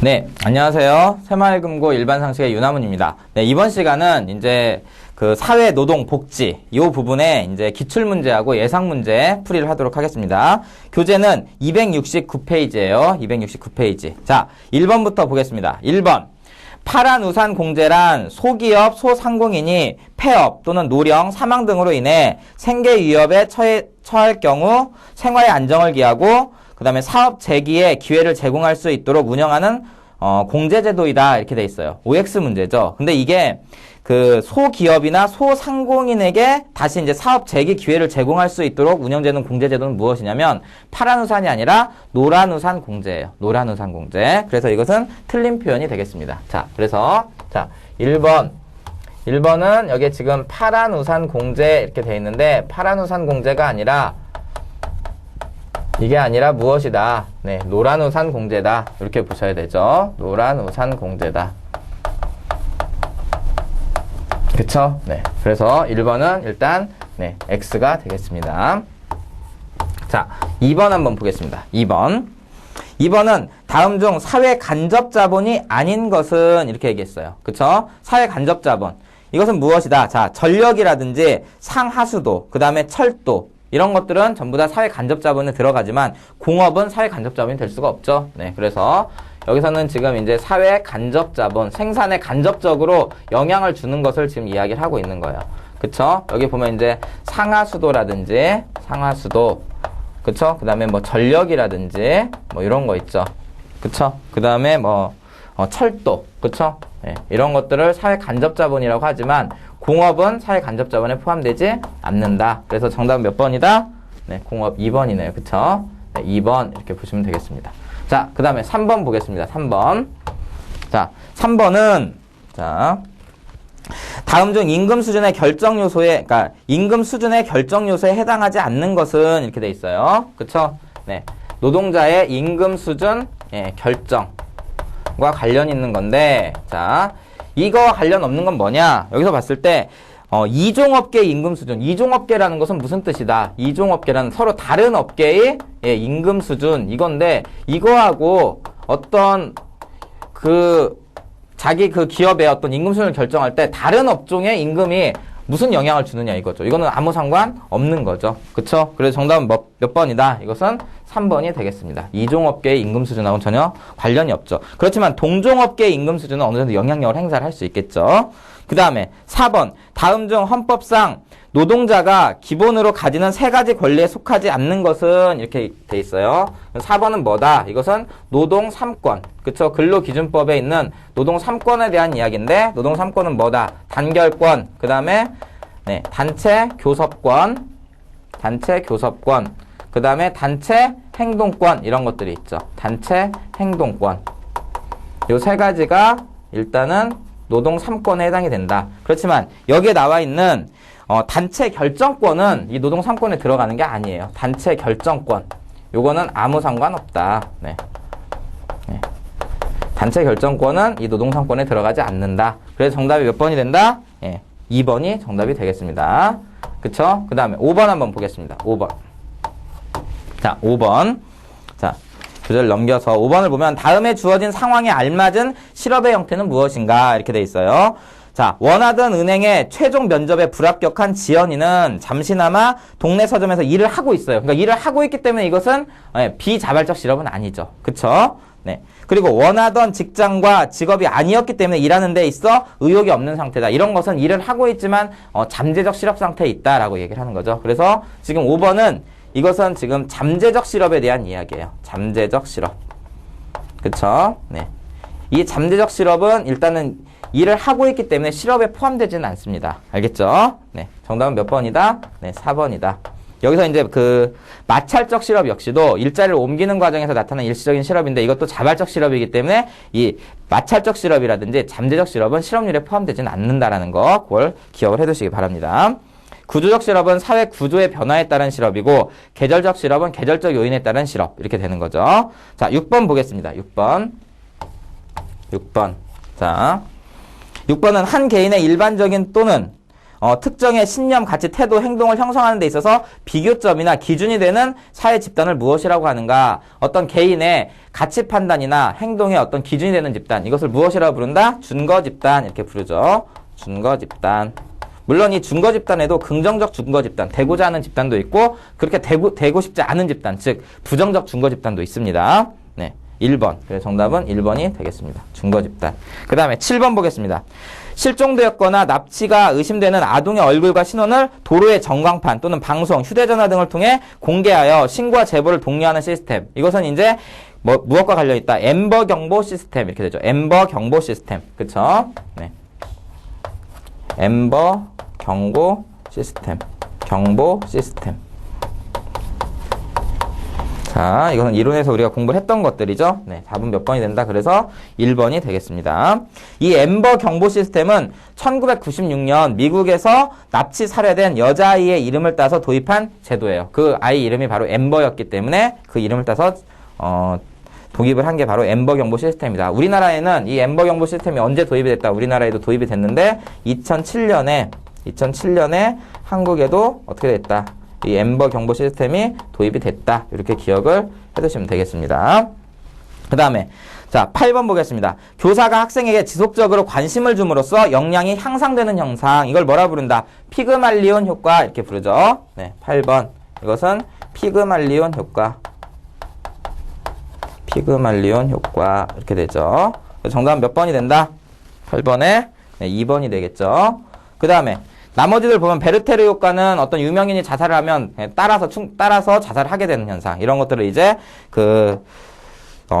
네, 안녕하세요. 새마을금고 일반상식의 윤하문입니다. 네, 이번 시간은 이제 그 사회, 노동, 복지 이 부분에 이제 기출문제하고 예상문제 풀이를 하도록 하겠습니다. 교재는 269페이지예요. 269페이지. 자, 1번부터 보겠습니다. 1번. 파란 우산 공제란 소기업, 소상공인이 폐업 또는 노령, 사망 등으로 인해 생계 위협에 처할 경우 생활의 안정을 기하고 그 다음에 사업 재기에 기회를 제공할 수 있도록 운영하는 공제제도이다 이렇게 돼 있어요. OX 문제죠. 근데 이게 그 소기업이나 소상공인에게 다시 이제 사업 재기 기회를 제공할 수 있도록 운영되는 공제제도는 무엇이냐면 파란 우산이 아니라 노란 우산 공제예요. 노란 우산 공제. 그래서 이것은 틀린 표현이 되겠습니다. 자, 그래서 자 1번은 여기에 지금 파란 우산 공제 이렇게 돼 있는데 파란 우산 공제가 아니라 이게 아니라 무엇이다? 네, 노란 우산 공제다. 이렇게 보셔야 되죠. 노란 우산 공제다. 그쵸? 네. 그래서 1번은 일단, 네, X가 되겠습니다. 자, 2번 한번 보겠습니다. 2번은 다음 중 사회 간접 자본이 아닌 것은 이렇게 얘기했어요. 그쵸? 사회 간접 자본. 이것은 무엇이다? 자, 전력이라든지 상하수도, 그 다음에 철도, 이런 것들은 전부 다 사회 간접 자본에 들어가지만 공업은 사회 간접 자본이 될 수가 없죠. 네, 그래서 여기서는 지금 이제 사회 간접 자본, 생산에 간접적으로 영향을 주는 것을 지금 이야기를 하고 있는 거예요. 그쵸? 여기 보면 이제 상하수도라든지, 그쵸? 그 다음에 뭐 전력이라든지, 뭐 이런 거 있죠. 그쵸? 그 다음에 뭐, 철도, 그쵸? 네, 이런 것들을 사회 간접 자본이라고 하지만 공업은 사회 간접 자본에 포함되지 않는다. 그래서 정답은 몇 번이다? 네, 공업 2번이네요. 그쵸? 네, 2번 이렇게 보시면 되겠습니다. 자, 그 다음에 3번 보겠습니다. 3번. 자, 3번은, 자, 다음 중 임금 수준의 결정 요소에, 그러니까 임금 수준의 결정 요소에 해당하지 않는 것은 이렇게 돼 있어요. 그쵸? 네. 노동자의 임금 수준, 예, 결정과 관련 있는 건데, 자, 이거와 관련 없는 건 뭐냐? 여기서 봤을 때, 이종업계 임금 수준. 이종업계라는 것은 무슨 뜻이다? 이종업계라는 서로 다른 업계의 예, 임금 수준. 이건데, 이거하고 어떤 자기 그 기업의 어떤 임금 수준을 결정할 때 다른 업종의 임금이 무슨 영향을 주느냐 이거죠. 이거는 아무 상관 없는 거죠. 그쵸? 그래서 정답은 몇 번이다? 이것은 3번이 되겠습니다. 이종업계의 임금 수준하고는 전혀 관련이 없죠. 그렇지만 동종업계의 임금 수준은 어느 정도 영향력을 행사를 할 수 있겠죠. 그 다음에 4번. 다음 중 헌법상 노동자가 기본으로 가지는 세 가지 권리에 속하지 않는 것은 이렇게 돼 있어요. 4번은 뭐다? 이것은 노동 3권. 그쵸? 근로기준법에 있는 노동 3권에 대한 이야기인데 노동 3권은 뭐다? 단결권. 그 다음에 네, 단체 교섭권. 그 다음에 단체 행동권. 이런 것들이 있죠. 단체 행동권. 요 세 가지가 일단은 노동 3권에 해당이 된다. 그렇지만 여기에 나와 있는 단체 결정권은 이 노동 3권에 들어가는 게 아니에요. 단체 결정권. 요거는 아무 상관없다. 네. 네. 단체 결정권은 이 노동 3권에 들어가지 않는다. 그래서 정답이 몇 번이 된다? 예. 2번이 정답이 되겠습니다. 그쵸? 그 다음에 5번 한번 보겠습니다. 5번. 자, 5번. 자, 교재를 넘겨서 5번을 보면 다음에 주어진 상황에 알맞은 실업의 형태는 무엇인가 이렇게 돼 있어요. 자, 원하던 은행의 최종 면접에 불합격한 지연이는 잠시나마 동네 서점에서 일을 하고 있어요. 그러니까 일을 하고 있기 때문에 이것은 비자발적 실업은 아니죠. 그쵸? 네. 그리고 원하던 직장과 직업이 아니었기 때문에 일하는 데 있어 의욕이 없는 상태다. 이런 것은 일을 하고 있지만 잠재적 실업 상태에 있다라고 얘기를 하는 거죠. 그래서 지금 5번은 이것은 지금 잠재적 실업에 대한 이야기예요. 잠재적 실업. 그쵸? 네. 이 잠재적 실업은 일단은 일을 하고 있기 때문에 실업에 포함되지는 않습니다. 알겠죠? 네. 정답은 몇 번이다? 네, 4번이다. 여기서 이제 그 마찰적 실업 역시도 일자리를 옮기는 과정에서 나타나는 일시적인 실업인데 이것도 자발적 실업이기 때문에 이 마찰적 실업이라든지 잠재적 실업은 실업률에 포함되지는 않는다라는 거 그걸 기억을 해두시기 바랍니다. 구조적 실업은 사회 구조의 변화에 따른 실업이고 계절적 실업은 계절적 요인에 따른 실업 이렇게 되는 거죠. 자, 6번 보겠습니다. 6번. 자, 6번은 한 개인의 일반적인 또는 특정의 신념, 가치, 태도, 행동을 형성하는 데 있어서 비교점이나 기준이 되는 사회 집단을 무엇이라고 하는가? 어떤 개인의 가치 판단이나 행동의 어떤 기준이 되는 집단, 이것을 무엇이라고 부른다? 준거 집단, 이렇게 부르죠. 준거 집단. 물론 이 준거 집단에도 긍정적 준거 집단, 되고자 하는 집단도 있고 그렇게 되고 싶지 않은 집단, 즉 부정적 준거 집단도 있습니다. 네, 1번. 그래서 정답은 1번이 되겠습니다. 준거 집단. 그 다음에 7번 보겠습니다. 실종되었거나 납치가 의심되는 아동의 얼굴과 신원을 도로의 전광판 또는 방송, 휴대전화 등을 통해 공개하여 신고와 제보를 독려하는 시스템. 이것은 이제 무엇과 관련있다? 엠버 경보 시스템 이렇게 되죠. 엠버 경보 시스템. 그쵸? 네. 엠버 경고 시스템. 경보 시스템. 자, 이거는 이론에서 우리가 공부를 했던 것들이죠. 네, 답은 몇 번이 된다. 그래서 1번이 되겠습니다. 이 엠버 경보 시스템은 1996년 미국에서 납치 살해된 여자아이의 이름을 따서 도입한 제도예요. 그 아이 이름이 바로 엠버였기 때문에 그 이름을 따서 도입을 한 게 바로 엠버 경보 시스템이다. 우리나라에는 이 엠버 경보 시스템이 언제 도입이 됐다? 우리나라에도 도입이 됐는데 2007년에 한국에도 어떻게 됐다? 이 엠버 경보 시스템이 도입이 됐다. 이렇게 기억을 해두시면 되겠습니다. 그 다음에 자 8번 보겠습니다. 교사가 학생에게 지속적으로 관심을 줌으로써 역량이 향상되는 현상. 이걸 뭐라 부른다? 피그말리온 효과 이렇게 부르죠. 네, 8번. 이것은 피그말리온 효과. 피그말리온 효과 이렇게 되죠. 정답은 몇 번이 된다? 8번에 네, 2번이 되겠죠. 그 다음에 나머지들 보면 베르테르 효과는 어떤 유명인이 자살을 하면 따라서 자살을 하게 되는 현상. 이런 것들을 이제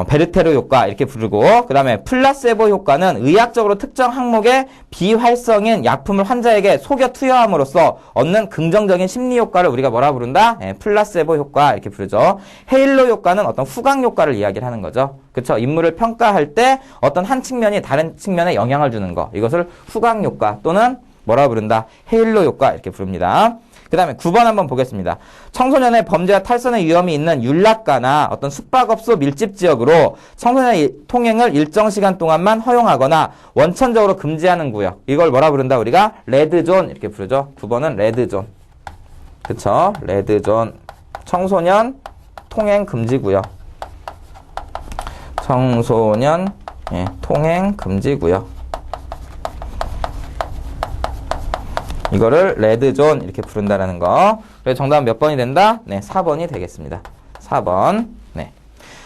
베르테르 효과 이렇게 부르고, 그 다음에 플라세보 효과는 의학적으로 특정 항목의 비활성인 약품을 환자에게 속여 투여함으로써 얻는 긍정적인 심리 효과를 우리가 뭐라 부른다? 플라세보 효과 이렇게 부르죠. 헤일로 효과는 어떤 후광 효과를 이야기를 하는 거죠. 그쵸? 인물을 평가할 때 어떤 한 측면이 다른 측면에 영향을 주는 거. 이것을 후광 효과 또는 뭐라 부른다? 헤일로 효과 이렇게 부릅니다. 그 다음에 9번 한번 보겠습니다. 청소년의 범죄와 탈선의 위험이 있는 윤락가나 어떤 숙박업소 밀집 지역으로 청소년의 통행을 일정 시간 동안만 허용하거나 원천적으로 금지하는 구역. 이걸 뭐라 부른다? 우리가 레드존 이렇게 부르죠. 9번은 레드존. 그쵸? 레드존. 청소년 통행 금지 구역. 청소년 통행 금지 구역. 이거를 레드존 이렇게 부른다라는 거. 그래서 정답은 몇 번이 된다? 네, 4번이 되겠습니다. 4번. 네.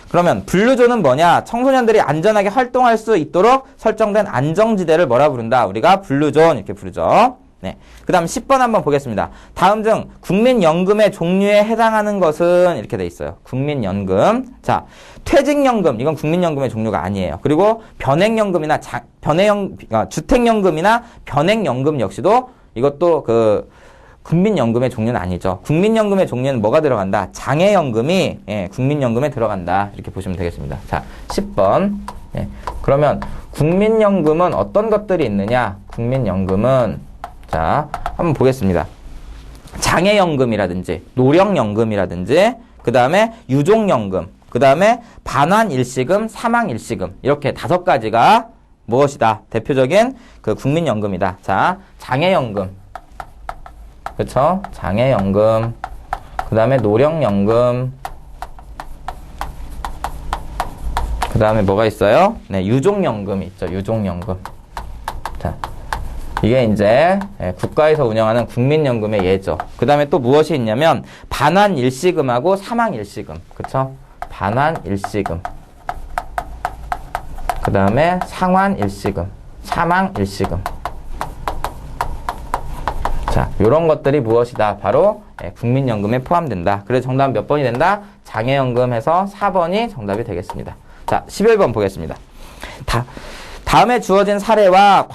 그러면 블루존은 뭐냐? 청소년들이 안전하게 활동할 수 있도록 설정된 안정지대를 뭐라 부른다? 우리가 블루존 이렇게 부르죠. 네. 그 다음 10번 한번 보겠습니다. 다음 중 국민연금의 종류에 해당하는 것은 이렇게 돼 있어요. 국민연금. 자, 퇴직연금. 이건 국민연금의 종류가 아니에요. 그리고 변액연금이나 주택연금이나 변액연금 역시도 이것도 국민연금의 종류는 아니죠. 국민연금의 종류는 뭐가 들어간다? 장애연금이 국민연금에 들어간다. 이렇게 보시면 되겠습니다. 자, 10번. 그러면 국민연금은 어떤 것들이 있느냐? 국민연금은 자, 한번 보겠습니다. 장애연금이라든지 노령연금이라든지 그 다음에 유족연금, 그 다음에 반환일시금, 사망일시금 이렇게 5가지가 무엇이다? 대표적인 그 국민연금이다. 자, 장애연금. 그쵸? 장애연금. 그 다음에 노령연금. 그 다음에 뭐가 있어요? 네, 유족연금이 있죠. 유족연금. 자, 이게 이제 국가에서 운영하는 국민연금의 예죠. 그 다음에 또 무엇이 있냐면 반환일시금하고 사망일시금. 그쵸? 반환일시금. 그 다음에 상환일시금, 사망일시금. 자, 요런 것들이 무엇이다? 바로 국민연금에 포함된다. 그래서 정답은 몇 번이 된다? 장애연금 해서 4번이 정답이 되겠습니다. 자, 11번 보겠습니다. 다음에 주어진 사례와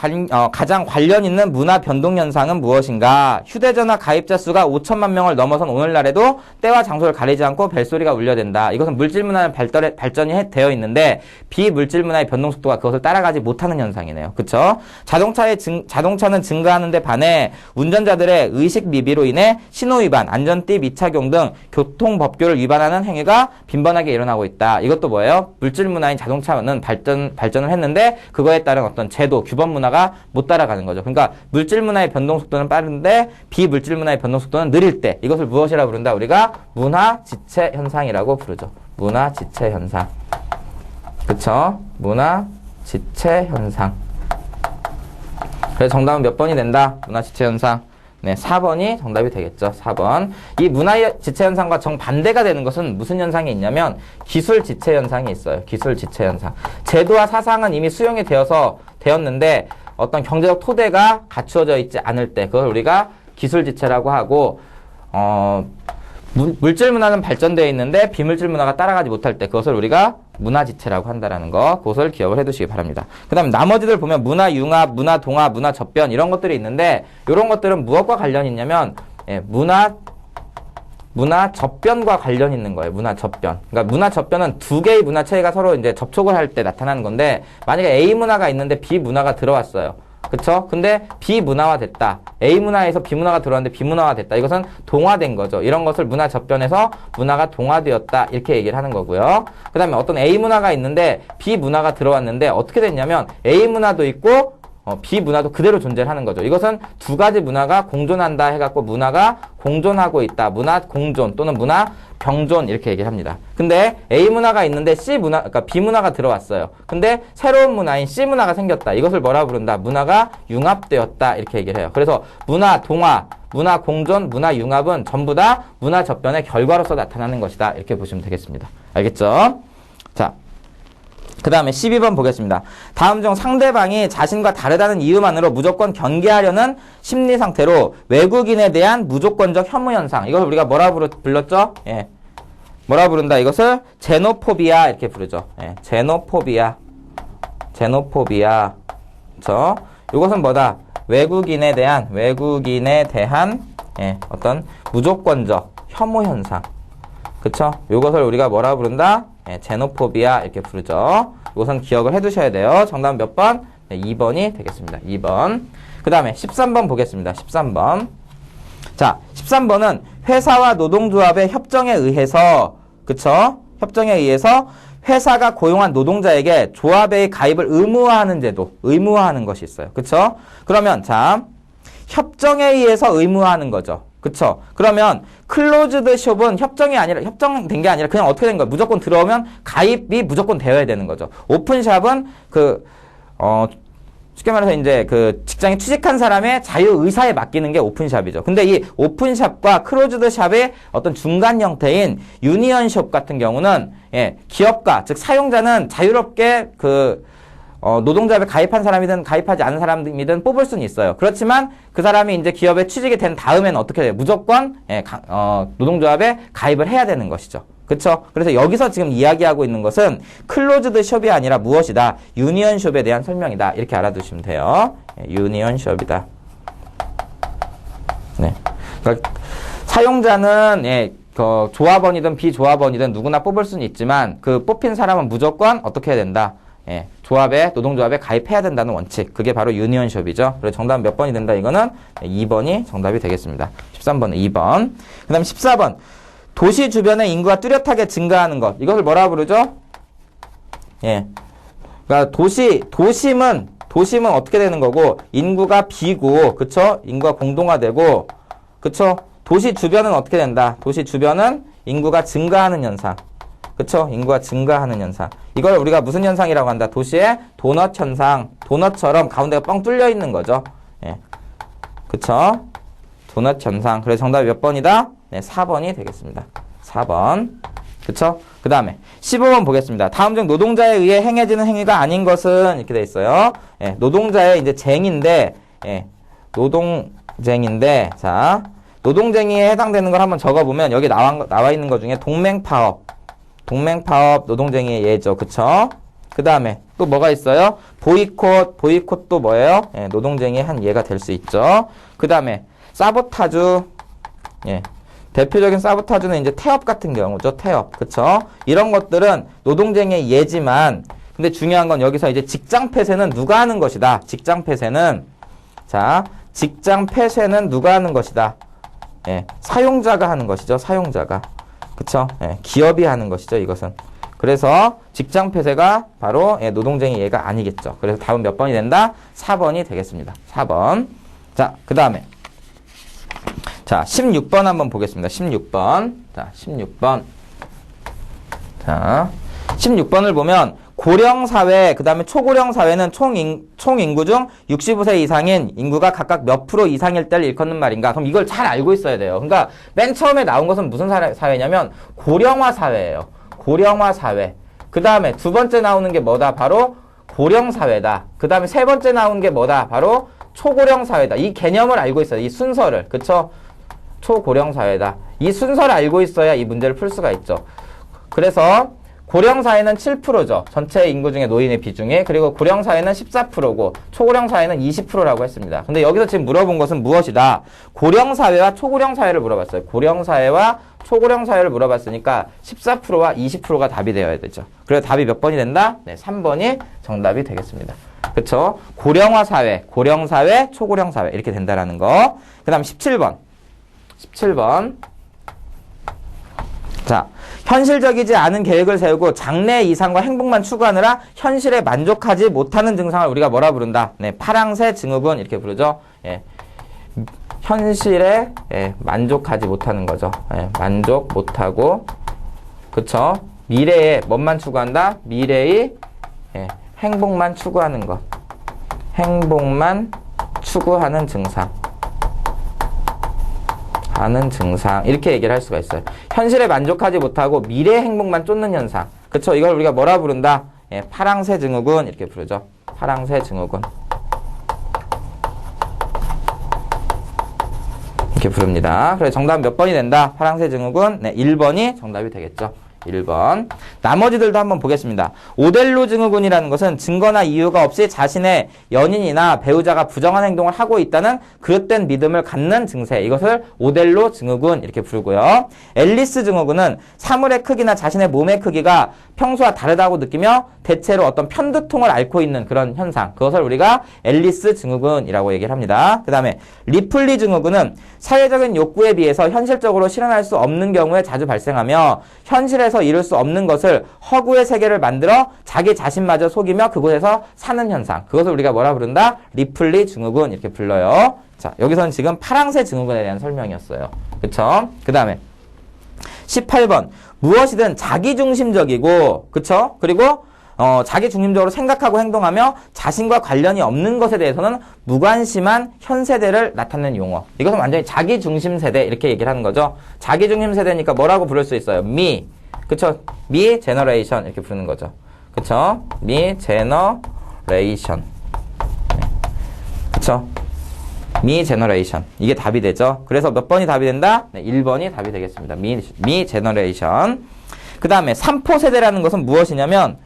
가장 관련 있는 문화 변동 현상은 무엇인가? 휴대전화 가입자 수가 5천만 명을 넘어선 오늘날에도 때와 장소를 가리지 않고 벨소리가 울려댄다. 이것은 물질 문화의 발전이 되어 있는데 비물질 문화의 변동 속도가 그것을 따라가지 못하는 현상이네요. 그쵸? 자동차는 증가하는 데 반해 운전자들의 의식 미비로 인해 신호위반, 안전띠 미착용 등 교통법규를 위반하는 행위가 빈번하게 일어나고 있다. 이것도 뭐예요? 물질 문화인 자동차는 발전을 했는데 그 그거에 따른 어떤 제도, 규범 문화가 못 따라가는 거죠. 그러니까 물질 문화의 변동 속도는 빠른데 비물질 문화의 변동 속도는 느릴 때 이것을 무엇이라 부른다? 우리가 문화 지체 현상이라고 부르죠. 문화 지체 현상. 그쵸? 문화 지체 현상. 그래서 정답은 몇 번이 된다? 문화 지체 현상. 네, 4번이 정답이 되겠죠. 4번. 이 문화 지체 현상과 정반대가 되는 것은 무슨 현상이 있냐면 기술 지체 현상이 있어요. 기술 지체 현상. 제도와 사상은 이미 수용이 되었는데 어떤 경제적 토대가 갖추어져 있지 않을 때 그걸 우리가 기술 지체라고 하고 물질 문화는 발전되어 있는데 비물질 문화가 따라가지 못할 때 그것을 우리가 문화 지체라고 한다라는 거, 그것을 기억을 해두시기 바랍니다. 그 다음 나머지들 보면 문화 융합, 문화 동화, 문화 접변 이런 것들이 있는데 이런 것들은 무엇과 관련이 있냐면 문화 접변과 관련이 있는 거예요. 문화 접변. 그러니까 문화 접변은 두 개의 문화 체계가 서로 이제 접촉을 할 때 나타나는 건데 만약에 A 문화가 있는데 B 문화가 들어왔어요. 그쵸? 근데 비문화화 됐다. A 문화에서 B 문화가 들어왔는데 B 문화화 됐다. 이것은 동화된 거죠. 이런 것을 문화 접변에서 문화가 동화되었다. 이렇게 얘기를 하는 거고요. 그 다음에 어떤 A 문화가 있는데 B 문화가 들어왔는데 어떻게 됐냐면 A 문화도 있고 B 문화도 그대로 존재를 하는 거죠. 이것은 두 가지 문화가 공존한다 해갖고 문화가 공존하고 있다. 문화 공존 또는 문화 병존 이렇게 얘기를 합니다. 근데 A 문화가 있는데 그러니까 B 문화가 들어왔어요. 근데 새로운 문화인 C 문화가 생겼다. 이것을 뭐라 부른다? 문화가 융합되었다. 이렇게 얘기를 해요. 그래서 문화 동화, 문화 공존, 문화 융합은 전부 다 문화 접변의 결과로서 나타나는 것이다. 이렇게 보시면 되겠습니다. 알겠죠? 자. 그 다음에 12번 보겠습니다. 다음 중 상대방이 자신과 다르다는 이유만으로 무조건 경계하려는 심리 상태로 외국인에 대한 무조건적 혐오 현상. 이걸 우리가 뭐라 불렀죠? 예. 뭐라 부른다? 이것을 제노포비아 이렇게 부르죠. 예. 제노포비아. 그쵸? 이것은 뭐다? 외국인에 대한 예, 어떤 무조건적 혐오 현상. 그쵸? 이것을 우리가 뭐라 부른다? 예, 제노포비아 이렇게 부르죠. 이것은 기억을 해두셔야 돼요. 정답은 몇 번? 네, 2번이 되겠습니다. 2번. 그 다음에 13번 보겠습니다. 13번. 자, 13번은 회사와 노동조합의 협정에 의해서, 그쵸? 협정에 의해서 회사가 고용한 노동자에게 조합의 가입을 의무화하는 제도, 의무화하는 것이 있어요. 그쵸? 그러면, 자, 협정에 의해서 의무화하는 거죠. 그쵸? 그러면 클로즈드 숍은 협정된 게 아니라 그냥 어떻게 된 거예요? 무조건 들어오면 가입이 무조건 되어야 되는 거죠. 오픈샵은 쉽게 말해서 이제 그 직장에 취직한 사람의 자유의사에 맡기는 게 오픈샵이죠. 근데 이 오픈샵과 클로즈드 샵의 어떤 중간 형태인 유니언숍 같은 경우는 예, 기업가, 즉 사용자는 자유롭게 노동조합에 가입한 사람이든 가입하지 않은 사람이든 뽑을 수는 있어요. 그렇지만 그 사람이 이제 기업에 취직이 된 다음에는 어떻게 돼요? 무조건 노동조합에 가입을 해야 되는 것이죠. 그렇죠? 그래서 여기서 지금 이야기하고 있는 것은 클로즈드 숍이 아니라 무엇이다? 유니언숍에 대한 설명이다. 이렇게 알아두시면 돼요. 유니언숍이다. 네. 그러니까 사용자는 조합원이든 비조합원이든 누구나 뽑을 수는 있지만 그 뽑힌 사람은 무조건 어떻게 해야 된다? 예, 노동조합에 가입해야 된다는 원칙. 그게 바로 유니언숍이죠. 그래서 정답은 몇 번이 된다? 이거는 2번이 정답이 되겠습니다. 13번은 2번. 그 다음 14번. 도시 주변의 인구가 뚜렷하게 증가하는 것. 이것을 뭐라 부르죠? 예. 그러니까 도심은 어떻게 되는 거고, 인구가 비고, 그쵸? 인구가 공동화되고, 그쵸? 도시 주변은 어떻게 된다? 도시 주변은 인구가 증가하는 현상. 그쵸? 인구가 증가하는 현상. 이걸 우리가 무슨 현상이라고 한다? 도시의 도넛 현상. 도넛처럼 가운데가 뻥 뚫려 있는 거죠. 예. 그쵸? 도넛 현상. 그래서 정답이 몇 번이다? 네, 4번이 되겠습니다. 4번. 그쵸? 그 다음에 15번 보겠습니다. 다음 중 노동자에 의해 행해지는 행위가 아닌 것은 이렇게 돼 있어요. 예, 노동자의 이제 쟁인데, 예, 노동쟁인데, 자, 노동쟁이에 해당되는 걸 한번 적어보면 여기 나와 있는 것 중에 동맹파업, 노동쟁이의 예죠. 그쵸? 그 다음에 또 뭐가 있어요? 보이콧도 뭐예요? 예, 노동쟁이의 한 예가 될 수 있죠. 그 다음에 사보타주, 예. 대표적인 사보타주는 이제 태업 같은 경우죠. 태업. 그쵸? 이런 것들은 노동쟁이의 예지만, 근데 중요한 건 여기서 이제 직장 폐쇄는 누가 하는 것이다? 직장 폐쇄는 누가 하는 것이다? 예. 사용자가 하는 것이죠. 사용자가. 그쵸? 예. 기업이 하는 것이죠. 이것은. 그래서 직장 폐쇄가 바로 노동쟁의 예가 아니겠죠. 그래서 답은 몇 번이 된다? 4번이 되겠습니다. 4번. 자, 그 다음에. 자, 16번 한번 보겠습니다. 16번. 자, 16번. 자, 16번을 보면 고령 사회, 그 다음에 초고령 사회는 총 인구 중 65세 이상인 인구가 각각 몇 프로 이상일 때를 일컫는 말인가? 그럼 이걸 잘 알고 있어야 돼요. 그러니까 맨 처음에 나온 것은 무슨 사회냐면 고령화 사회예요. 고령화 사회. 그 다음에 두 번째 나오는 게 뭐다? 바로 고령 사회다. 그 다음에 세 번째 나온 게 뭐다? 바로 초고령 사회다. 이 개념을 알고 있어요. 이 순서를. 그쵸? 초고령 사회다. 이 순서를 알고 있어야 이 문제를 풀 수가 있죠. 그래서 고령 사회는 7%죠. 전체 인구 중에 노인의 비중이. 그리고 고령 사회는 14%고 초고령 사회는 20%라고 했습니다. 근데 여기서 지금 물어본 것은 무엇이다? 고령 사회와 초고령 사회를 물어봤어요. 고령 사회와 초고령 사회를 물어봤으니까 14%와 20%가 답이 되어야 되죠. 그래서 답이 몇 번이 된다? 네, 3번이 정답이 되겠습니다. 그쵸? 고령화 사회, 고령 사회, 초고령 사회 이렇게 된다라는 거. 그 다음 17번. 17번. 자, 현실적이지 않은 계획을 세우고 장래 이상과 행복만 추구하느라 현실에 만족하지 못하는 증상을 우리가 뭐라 부른다? 네, 파랑새 증후군 이렇게 부르죠. 예. 현실에 만족하지 못하는 거죠. 예, 만족 못하고, 그쵸? 미래에 뭔만 추구한다? 미래의 행복만 추구하는 것. 행복만 추구하는 증상. 하는 증상 이렇게 얘기를 할 수가 있어요. 현실에 만족하지 못하고 미래의 행복만 쫓는 현상. 그쵸? 이걸 우리가 뭐라 부른다? 파랑새 증후군 이렇게 부르죠. 파랑새 증후군 이렇게 부릅니다. 그래서 정답 몇 번이 된다? 파랑새 증후군. 네, 1번이 정답이 되겠죠. 1번. 나머지들도 한번 보겠습니다. 오델로 증후군이라는 것은 증거나 이유가 없이 자신의 연인이나 배우자가 부정한 행동을 하고 있다는 그릇된 믿음을 갖는 증세. 이것을 오델로 증후군 이렇게 부르고요. 앨리스 증후군은 사물의 크기나 자신의 몸의 크기가 평소와 다르다고 느끼며 대체로 어떤 편두통을 앓고 있는 그런 현상. 그것을 우리가 앨리스 증후군이라고 얘기를 합니다. 그 다음에 리플리 증후군은 사회적인 욕구에 비해서 현실적으로 실현할 수 없는 경우에 자주 발생하며 현실에서 이룰 수 없는 것을 허구의 세계를 만들어 자기 자신마저 속이며 그곳에서 사는 현상. 그것을 우리가 뭐라 부른다? 리플리 증후군 이렇게 불러요. 자, 여기서는 지금 파랑새 증후군에 대한 설명이었어요. 그쵸? 그 다음에 18번. 무엇이든 자기중심적이고, 그쵸? 그리고 자기중심적으로 생각하고 행동하며 자신과 관련이 없는 것에 대해서는 무관심한 현 세대를 나타내는 용어. 이것은 완전히 자기중심 세대 이렇게 얘기를 하는 거죠. 자기중심 세대니까 뭐라고 부를 수 있어요? me. 그쵸? me generation 이렇게 부르는 거죠. 그쵸? me generation. 그쵸? me generation. 이게 답이 되죠. 그래서 몇 번이 답이 된다? 네, 1번이 답이 되겠습니다. me generation. 그 다음에 3포 세대라는 것은 무엇이냐면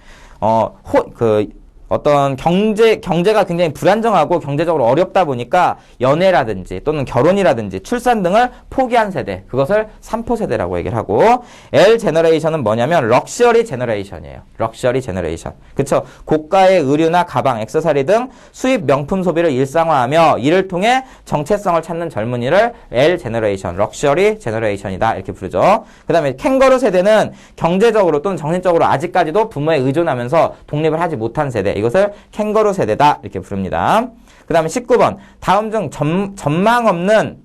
어떤 경제가 굉장히 불안정하고 경제적으로 어렵다 보니까 연애라든지 또는 결혼이라든지 출산 등을 포기한 세대. 그것을 3포 세대라고 얘기를 하고, L 제너레이션은 뭐냐면 럭셔리 제너레이션이에요. 럭셔리 제너레이션. 그쵸? 고가의 의류나 가방, 액세서리 등 수입 명품 소비를 일상화하며 이를 통해 정체성을 찾는 젊은이를 L 제너레이션, 럭셔리 제너레이션이다. 이렇게 부르죠. 그 다음에 캥거루 세대는 경제적으로 또는 정신적으로 아직까지도 부모에 의존하면서 독립을 하지 못한 세대. 이것을 캥거루 세대다 이렇게 부릅니다. 그 다음에 19번. 다음 중 전망 없는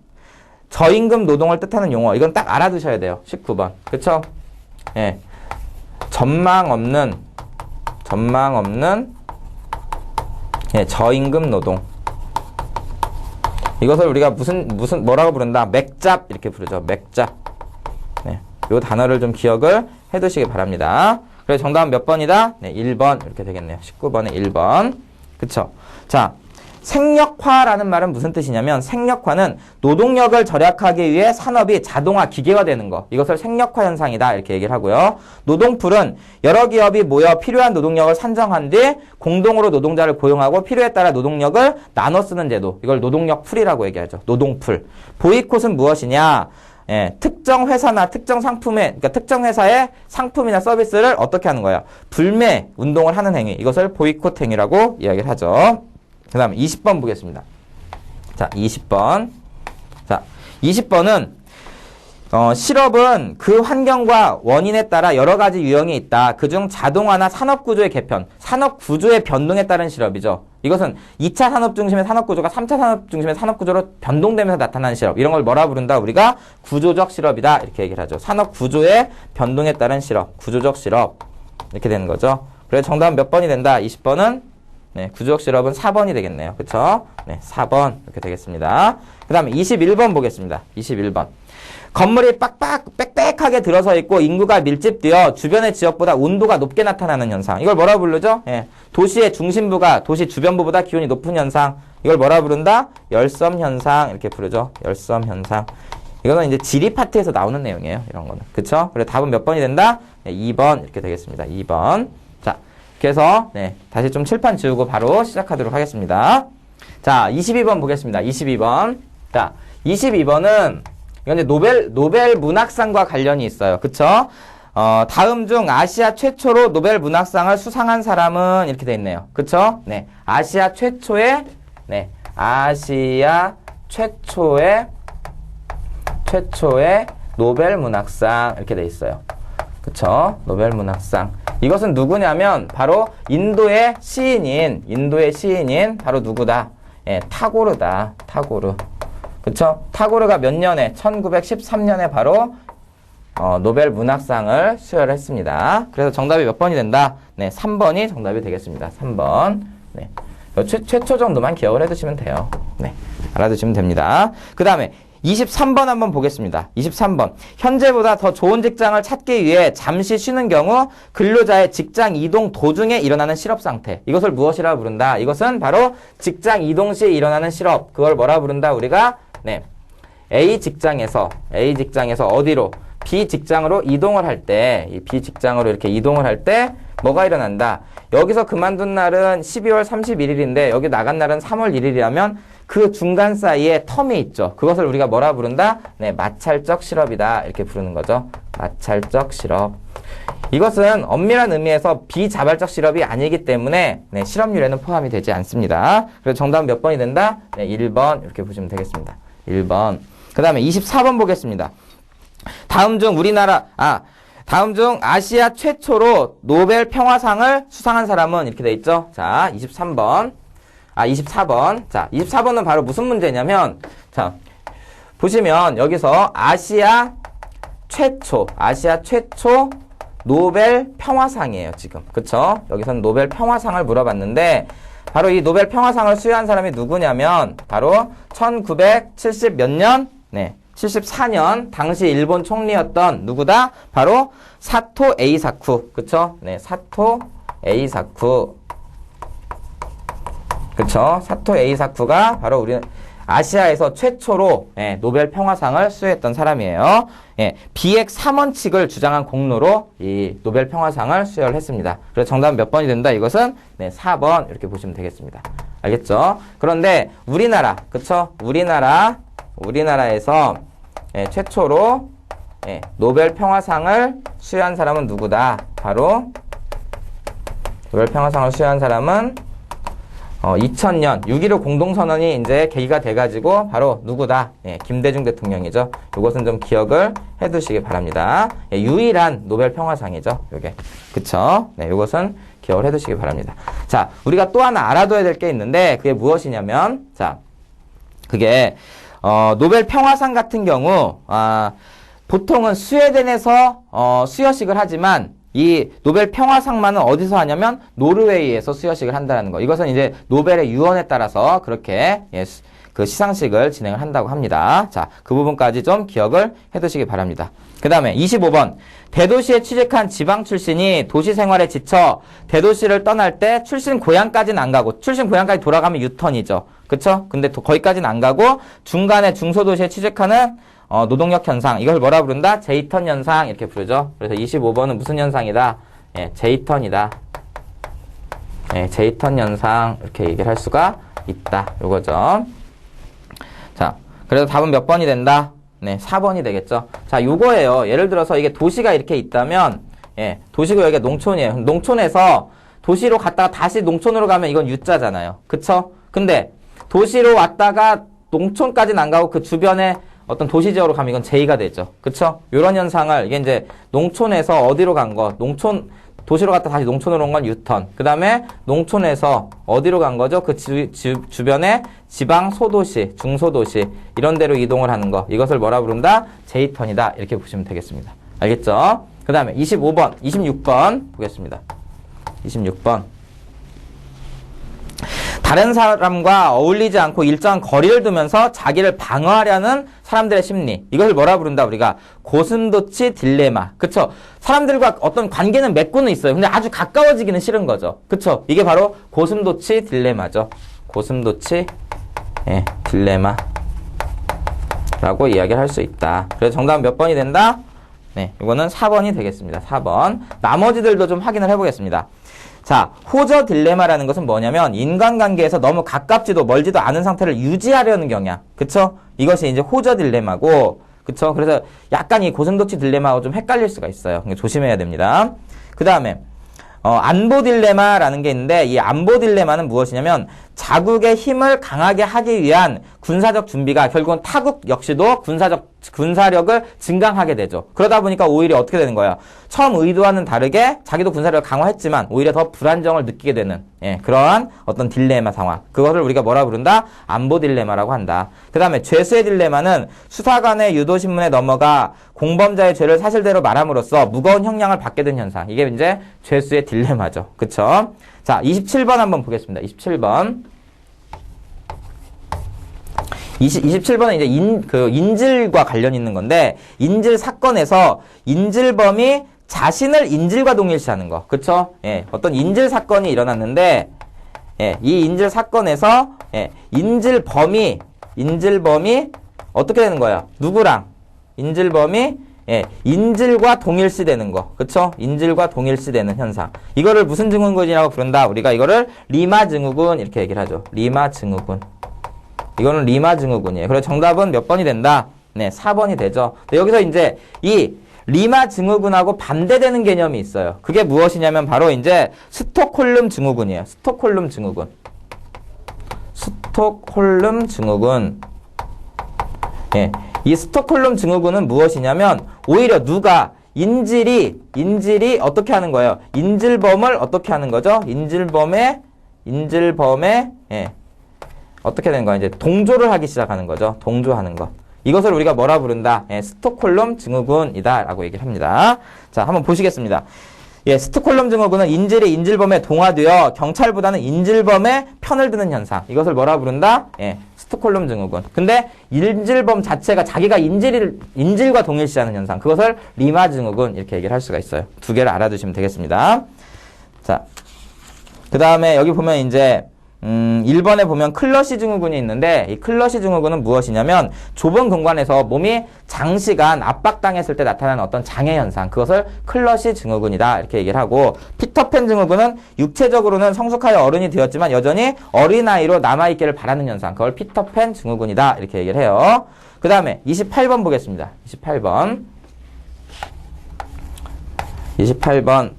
저임금 노동을 뜻하는 용어. 이건 딱 알아두셔야 돼요. 19번. 그쵸? 예. 전망 없는 저임금 노동. 이것을 우리가 뭐라고 부른다? 맥잡 이렇게 부르죠. 맥잡. 네. 요 단어를 좀 기억을 해 두시기 바랍니다. 그래서 정답은 몇 번이다? 네, 1번. 이렇게 되겠네요. 19번에 1번. 그쵸? 자, 생력화라는 말은 무슨 뜻이냐면, 생력화는 노동력을 절약하기 위해 산업이 자동화, 기계화되는 거. 이것을 생력화 현상이다. 이렇게 얘기를 하고요. 노동풀은 여러 기업이 모여 필요한 노동력을 산정한 뒤 공동으로 노동자를 고용하고 필요에 따라 노동력을 나눠 쓰는 제도. 이걸 노동력풀이라고 얘기하죠. 노동풀. 보이콧은 무엇이냐? 예, 특정 회사나 특정 그러니까 특정 회사의 상품이나 서비스를 어떻게 하는 거예요? 불매 운동을 하는 행위. 이것을 보이콧 행위라고 이야기를 하죠. 그 다음에 20번 보겠습니다. 자, 20번. 자, 20번은 실업은 그 환경과 원인에 따라 여러 가지 유형이 있다. 그중 자동화나 산업구조의 개편, 산업구조의 변동에 따른 실업이죠. 이것은 2차 산업 중심의 산업구조가 3차 산업 중심의 산업구조로 변동되면서 나타나는 실업. 이런 걸 뭐라 부른다? 우리가 구조적 실업이다. 이렇게 얘기를 하죠. 산업구조의 변동에 따른 실업, 구조적 실업. 이렇게 되는 거죠. 그래서 정답은 몇 번이 된다? 20번은 네, 구조적 실업은 4번이 되겠네요. 그쵸? 네, 4번 이렇게 되겠습니다. 그 다음에 21번 보겠습니다. 21번. 건물이 빽빽하게 들어서 있고 인구가 밀집되어 주변의 지역보다 온도가 높게 나타나는 현상. 이걸 뭐라 부르죠? 예. 도시의 중심부가 도시 주변부보다 기온이 높은 현상. 이걸 뭐라 부른다? 열섬 현상. 이렇게 부르죠. 열섬 현상. 이거는 이제 지리 파트에서 나오는 내용이에요. 이런 거는. 그쵸? 그래 답은 몇 번이 된다? 네, 2번 이렇게 되겠습니다. 2번. 자, 그래서 네, 다시 좀 칠판 지우고 바로 시작하도록 하겠습니다. 자, 22번 보겠습니다. 22번. 자, 22번은 이건 이제 노벨 문학상과 관련이 있어요. 그쵸? 다음 중 아시아 최초로 노벨 문학상을 수상한 사람은 이렇게 돼 있네요. 그쵸? 네. 아시아 최초의 노벨 문학상 이렇게 돼 있어요. 그쵸? 노벨 문학상. 이것은 누구냐면 바로 인도의 시인인 바로 누구다? 예, 타고르다. 타고르. 그쵸? 타고르가 몇 년에? 1913년에 바로 노벨 문학상을 수여했습니다. 그래서 정답이 몇 번이 된다? 네, 3번이 정답이 되겠습니다. 3번. 네. 최초 정도만 기억을 해두시면 돼요. 네. 알아두시면 됩니다. 그 다음에 23번 한번 보겠습니다. 23번. 현재보다 더 좋은 직장을 찾기 위해 잠시 쉬는 경우 근로자의 직장 이동 도중에 일어나는 실업 상태. 이것을 무엇이라 부른다? 이것은 바로 직장 이동 시에 일어나는 실업. 그걸 뭐라 부른다? 우리가 네. A 직장에서 어디로? B 직장으로 이동을 할 때, 이 B 직장으로 이렇게 이동을 할 때 뭐가 일어난다? 여기서 그만둔 날은 12월 31일인데 여기 나간 날은 3월 1일이라면 그 중간 사이에 텀이 있죠. 그것을 우리가 뭐라 부른다? 네, 마찰적 실업이다. 이렇게 부르는 거죠. 마찰적 실업. 이것은 엄밀한 의미에서 비자발적 실업이 아니기 때문에 네, 실업률에는 포함이 되지 않습니다. 그래서 정답은 몇 번이 된다? 네, 1번 이렇게 보시면 되겠습니다. 1번. 그 다음에 24번 보겠습니다. 다음 중 아시아 최초로 노벨 평화상을 수상한 사람은 이렇게 돼 있죠. 자, 24번. 자, 24번은 바로 무슨 문제냐면, 자, 보시면 여기서 아시아 최초 노벨 평화상이에요, 지금. 그쵸? 여기서는 노벨 평화상을 물어봤는데, 바로 이 노벨 평화상을 수여한 사람이 누구냐면, 바로 1970 몇 년? 네. 74년 당시 일본 총리였던 누구다? 바로 사토 에이사쿠. 그쵸? 네, 사토 에이사쿠. 그쵸? 사토 에이사쿠가 바로 우리 아시아에서 최초로 예, 노벨 평화상을 수여했던 사람이에요. 예, 비핵 3원칙을 주장한 공로로 이 노벨 평화상을 수여를 했습니다. 그래서 정답은 몇 번이 된다? 이것은 네, 4번 이렇게 보시면 되겠습니다. 알겠죠? 그런데 우리나라, 그쵸? 우리나라에서 예, 최초로 예, 노벨 평화상을 수여한 사람은 누구다? 바로 노벨 평화상을 수여한 사람은 2000년 6.15 공동선언이 이제 계기가 돼가지고 바로 누구다? 예, 김대중 대통령이죠. 이것은 좀 기억을 해두시기 바랍니다. 예, 유일한 노벨 평화상이죠. 요게. 그쵸? 네, 이것은 기억을 해두시기 바랍니다. 자, 우리가 또 하나 알아둬야 될 게 있는데 그게 무엇이냐면 자, 그게 노벨 평화상 같은 경우 보통은 스웨덴에서 수여식을 하지만 이 노벨 평화상만은 어디서 하냐면 노르웨이에서 수여식을 한다는 거. 이것은 이제 노벨의 유언에 따라서 그렇게 예, 그 시상식을 진행을 한다고 합니다. 자, 그 부분까지 좀 기억을 해두시기 바랍니다. 그 다음에 25번. 대도시에 취직한 지방 출신이 도시 생활에 지쳐 대도시를 떠날 때 출신 고향까지는 안 가고 출신 고향까지 돌아가면 유턴이죠. 그쵸? 근데 거기까지는 안 가고 중간에 중소도시에 취직하는 노동력 현상. 이걸 뭐라 부른다? 제이턴 현상. 이렇게 부르죠. 그래서 25번은 무슨 현상이다? 예, 제이턴이다. 예, 제이턴 현상. 이렇게 얘기를 할 수가 있다. 요거죠. 자, 그래서 답은 몇 번이 된다? 네, 4번이 되겠죠. 자, 요거예요. 예를 들어서 이게 도시가 이렇게 있다면, 예, 도시고 여기가 농촌이에요. 농촌에서 도시로 갔다가 다시 농촌으로 가면 이건 U자잖아요. 그쵸? 근데 도시로 왔다가 농촌까지는 안 가고 그 주변에 어떤 도시 지역으로 가면 이건 J가 되죠. 그쵸? 요런 현상을 이게 이제 농촌에서 어디로 간 거, 도시로 갔다 다시 농촌으로 온 건 유턴. 그 다음에 농촌에서 어디로 간 거죠? 그 주변에 지방 소도시, 중소도시 이런 데로 이동을 하는 거. 이것을 뭐라 부른다? J턴이다. 이렇게 보시면 되겠습니다. 알겠죠? 그 다음에 26번 보겠습니다. 26번. 다른 사람과 어울리지 않고 일정한 거리를 두면서 자기를 방어하려는 사람들의 심리. 이것을 뭐라 부른다, 우리가? 고슴도치 딜레마. 그쵸? 사람들과 어떤 관계는 맺고는 있어요. 근데 아주 가까워지기는 싫은 거죠. 그쵸? 이게 바로 고슴도치 딜레마죠. 고슴도치, 딜레마. 라고 이야기를 할 수 있다. 그래서 정답은 몇 번이 된다? 네, 이거는 4번이 되겠습니다. 4번. 나머지들도 좀 확인을 해보겠습니다. 자, 호저 딜레마라는 것은 뭐냐면 인간관계에서 너무 가깝지도 멀지도 않은 상태를 유지하려는 경향. 그쵸? 이것이 이제 호저 딜레마고, 그쵸? 그래서 약간 이 고슴도치 딜레마하고 좀 헷갈릴 수가 있어요. 조심해야 됩니다. 그 다음에 안보 딜레마라는 게 있는데, 이 안보 딜레마는 무엇이냐면 자국의 힘을 강하게 하기 위한 군사적 준비가 결국은 타국 역시도 군사력을 증강하게 되죠. 그러다 보니까 오히려 어떻게 되는 거예요? 처음 의도와는 다르게 자기도 군사력을 강화했지만 오히려 더 불안정을 느끼게 되는 그러한 어떤 딜레마 상황. 그것을 우리가 뭐라 부른다? 안보 딜레마라고 한다. 그 다음에 죄수의 딜레마는 수사관의 유도신문에 넘어가 공범자의 죄를 사실대로 말함으로써 무거운 형량을 받게 된 현상. 이게 이제 죄수의 딜레마죠. 그쵸? 자, 27번 한번 보겠습니다. 27번. 27번은 이제 인질과 관련 있는 건데, 인질 사건에서 인질범이 자신을 인질과 동일시하는 거. 그쵸? 어떤 인질 사건이 일어났는데, 이 인질 사건에서, 인질범이 어떻게 되는 거예요? 누구랑? 인질범이, 인질과 동일시되는 거. 그쵸? 인질과 동일시되는 현상. 이거를 무슨 증후군이라고 부른다? 우리가 이거를 리마 증후군, 이렇게 얘기를 하죠. 리마 증후군. 이거는 리마 증후군이에요. 그래서 정답은 몇 번이 된다? 네, 4번이 되죠. 여기서 이제 이 리마 증후군하고 반대되는 개념이 있어요. 그게 무엇이냐면 바로 이제 스톡홀름 증후군이에요. 스톡홀름 증후군. 스톡홀름 증후군. 이 스톡홀름 증후군은 무엇이냐면 오히려 누가 인질이 어떻게 하는 거예요? 인질범을 어떻게 하는 거죠? 인질범의 어떻게 되는 거야? 이제 동조를 하기 시작하는 거죠. 동조하는 거. 이것을 우리가 뭐라 부른다? 스톡홀름 증후군이다 라고 얘기를 합니다. 자, 한번 보시겠습니다. 스톡홀름 증후군은 인질이 인질범에 동화되어 경찰보다는 인질범의 편을 드는 현상. 이것을 뭐라 부른다? 스톡홀름 증후군. 근데 인질범 자체가 자기가 인질과 동일시하는 현상. 그것을 리마 증후군 이렇게 얘기를 할 수가 있어요. 두 개를 알아두시면 되겠습니다. 자, 그 다음에 여기 보면 이제 1번에 보면 클러시 증후군이 있는데, 이 클러시 증후군은 무엇이냐면 좁은 공간에서 몸이 장시간 압박당했을 때 나타나는 어떤 장애 현상, 그것을 클러시 증후군이다 이렇게 얘기를 하고, 피터팬 증후군은 육체적으로는 성숙하여 어른이 되었지만 여전히 어린아이로 남아있기를 바라는 현상, 그걸 피터팬 증후군이다 이렇게 얘기를 해요. 그 다음에 28번 보겠습니다. 28번.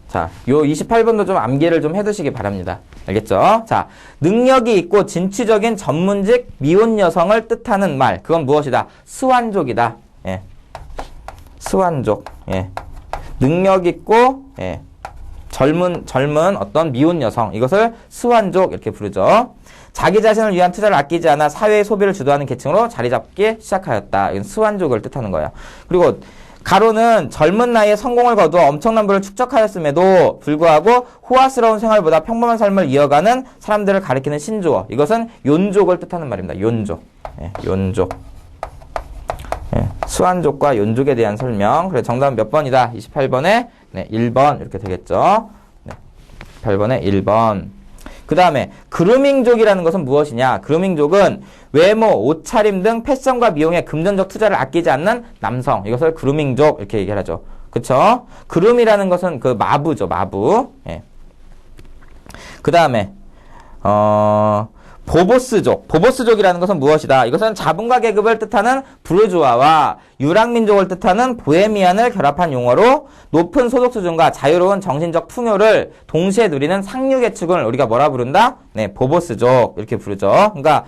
자, 요 28번도 좀 암기를 좀 해두시기 바랍니다. 알겠죠? 자, 능력이 있고 진취적인 전문직 미혼 여성을 뜻하는 말. 그건 무엇이다? 스완족이다. 스완족. 능력 있고, 젊은 어떤 미혼 여성. 이것을 스완족 이렇게 부르죠. 자기 자신을 위한 투자를 아끼지 않아 사회의 소비를 주도하는 계층으로 자리 잡기 시작하였다. 이건 스완족을 뜻하는 거예요. 그리고 가로는 젊은 나이에 성공을 거두어 엄청난 부를 축적하였음에도 불구하고 호화스러운 생활보다 평범한 삶을 이어가는 사람들을 가리키는 신조어. 이것은 욘족을 뜻하는 말입니다. 욘족. 욘족. 수완족과 욘족에 대한 설명. 그래서 정답은 몇 번이다? 28번에 1번 이렇게 되겠죠. 28번에 1번. 그 다음에 그루밍족이라는 것은 무엇이냐? 그루밍족은 외모, 옷차림 등 패션과 미용에 금전적 투자를 아끼지 않는 남성. 이것을 그루밍족 이렇게 얘기를 하죠. 그쵸? 그룸이라는 것은 그 마부죠. 마부. 그 다음에 보보스족. 보보스족이라는 것은 무엇이다? 이것은 자본가 계급을 뜻하는 부르주아와 유랑민족을 뜻하는 보헤미안을 결합한 용어로 높은 소득 수준과 자유로운 정신적 풍요를 동시에 누리는 상류 계층을 우리가 뭐라 부른다? 보보스족 이렇게 부르죠. 그러니까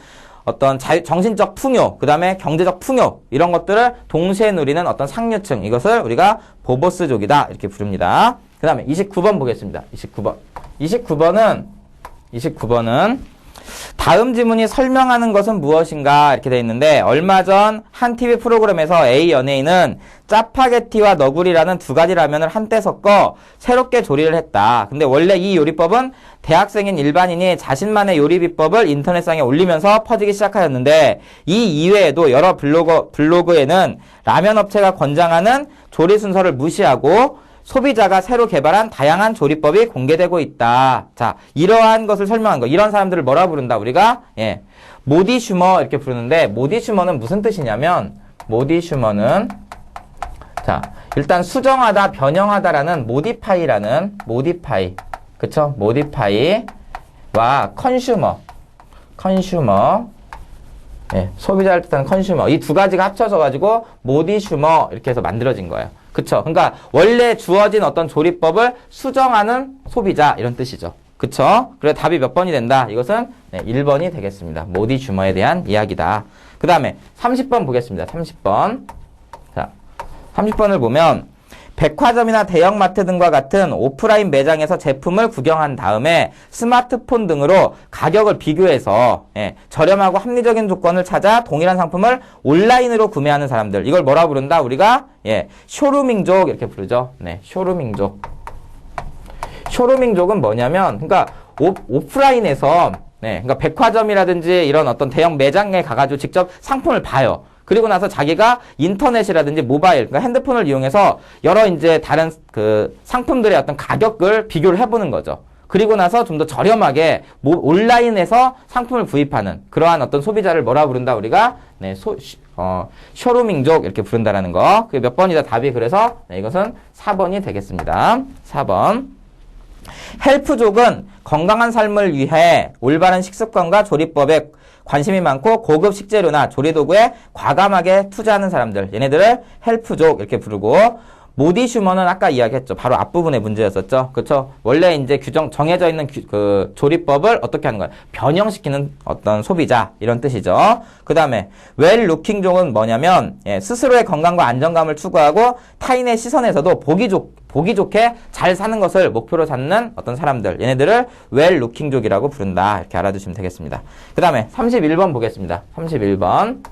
어떤 정신적 풍요, 그 다음에 경제적 풍요, 이런 것들을 동시에 누리는 어떤 상류층, 이것을 우리가 보보스족이다. 이렇게 부릅니다. 그 다음에 29번 보겠습니다. 29번은 다음 지문이 설명하는 것은 무엇인가 이렇게 돼 있는데, 얼마 전 한 TV 프로그램에서 A 연예인은 짜파게티와 너구리라는 두 가지 라면을 한때 섞어 새롭게 조리를 했다. 근데 원래 이 요리법은 대학생인 일반인이 자신만의 요리 비법을 인터넷상에 올리면서 퍼지기 시작하였는데, 이 이외에도 여러 블로그에는 라면 업체가 권장하는 조리 순서를 무시하고 소비자가 새로 개발한 다양한 조리법이 공개되고 있다. 자, 이러한 것을 설명한 거. 이런 사람들을 뭐라 부른다? 우리가 모디슈머 이렇게 부르는데, 모디슈머는 무슨 뜻이냐면, 모디슈머는 자, 일단 수정하다, 변형하다라는 모디파이. 그쵸? 모디파이와 컨슈머. 소비자를 뜻하는 컨슈머. 이 두 가지가 합쳐져 가지고 모디슈머 이렇게 해서 만들어진 거예요. 그쵸? 그러니까 원래 주어진 어떤 조리법을 수정하는 소비자 이런 뜻이죠. 그쵸? 그래 답이 몇 번이 된다? 이것은 1번이 되겠습니다. 모디슈머에 대한 이야기다. 그 다음에 30번 보겠습니다. 30번. 자, 30번을 보면 백화점이나 대형마트 등과 같은 오프라인 매장에서 제품을 구경한 다음에 스마트폰 등으로 가격을 비교해서 저렴하고 합리적인 조건을 찾아 동일한 상품을 온라인으로 구매하는 사람들, 이걸 뭐라 부른다? 우리가 쇼루밍족 이렇게 부르죠. 쇼루밍족. 쇼루밍족은 뭐냐면, 그러니까 오프라인에서 그러니까 백화점이라든지 이런 어떤 대형 매장에 가가지고 직접 상품을 봐요. 그리고 나서 자기가 인터넷이라든지 모바일, 그러니까 핸드폰을 이용해서 여러 이제 다른 그 상품들의 어떤 가격을 비교를 해보는 거죠. 그리고 나서 좀 더 저렴하게 온라인에서 상품을 구입하는 그러한 어떤 소비자를 뭐라 부른다? 우리가 쇼루밍족 이렇게 부른다라는 거. 그게 몇 번이다 답이. 그래서 이것은 4번이 되겠습니다. 4번. 헬프족은 건강한 삶을 위해 올바른 식습관과 조리법에 관심이 많고 고급 식재료나 조리도구에 과감하게 투자하는 사람들, 얘네들을 헬프족 이렇게 부르고, 모디슈머는 아까 이야기했죠. 바로 앞부분의 문제였었죠. 그렇죠? 원래 이제 정해져 있는 그 조리법을 어떻게 하는 거야? 변형시키는 어떤 소비자 이런 뜻이죠. 그 다음에 웰루킹족은 뭐냐면 스스로의 건강과 안정감을 추구하고 타인의 시선에서도 보기 좋게 잘 사는 것을 목표로 삼는 어떤 사람들, 얘네들을 웰루킹족이라고 부른다. 이렇게 알아두시면 되겠습니다. 그 다음에 31번 보겠습니다. 31번.